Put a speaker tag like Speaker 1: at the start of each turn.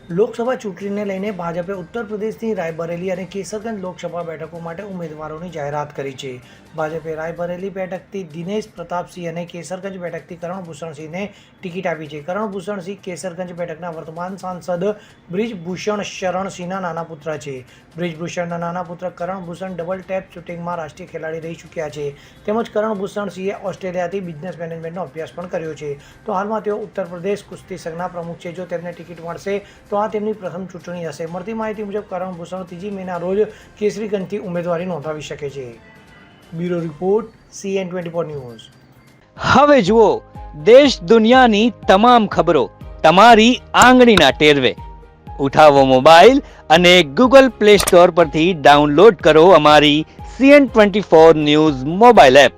Speaker 1: લોકસભા ચૂંટણીને લઈને ભાજપે ઉત્તર પ્રદેશની રાયબરેલી અને કેસરગંજ લોકસભા બેઠકો માટે ઉમેદવારોની જાહેરાત કરી છે. ભાજપે રાયબરેલી બેઠકથી દિનેશ પ્રતાપસિંહ અને કેસરગંજ બેઠકથી કરણભૂષણસિંહને ટિકિટ આપી છે. કરણભૂષણસિંહ કેસરગંજ બેઠકના વર્તમાન સાંસદ બ્રિજભૂષણ શરણસિંહના નાના પુત્ર છે. બ્રિજભૂષણના નાના પુત્ર કરણભૂષણ ડબલ ટેપ શૂટિંગમાં રાષ્ટ્રીય ખેલાડી રહી ચૂક્યા છે. તેમજ કરણભૂષણસિંહે ઓસ્ટ્રેલિયાથી બિઝનેસ મેનેજમેન્ટનો અભ્યાસ પણ કર્યો છે. તો હાલમાં તેઓ ઉત્તર પ્રદેશ કુસ્તી સંઘના પ્રમુખ છે. જો તેમને ટિકિટ મળશે તો આ તેમની પ્રથમ ચૂંટણી હશે. મળતી માહિતી મુજબ કરણભૂષણ 3 મેના રોજ કેસરીગંજથી ઉમેદવારી નોંધાવી શકે છે. Bureau report CN24 news.
Speaker 2: હવે જુઓ દેશ દુનિયાની તમામ ખબરો તમારી આંગળીના ટેરવે. ઉઠાવો મોબાઈલ અને Google Play Store પરથી ડાઉનલોડ કરો અમારી CN24 ન્યૂઝ મોબાઈલ એપ.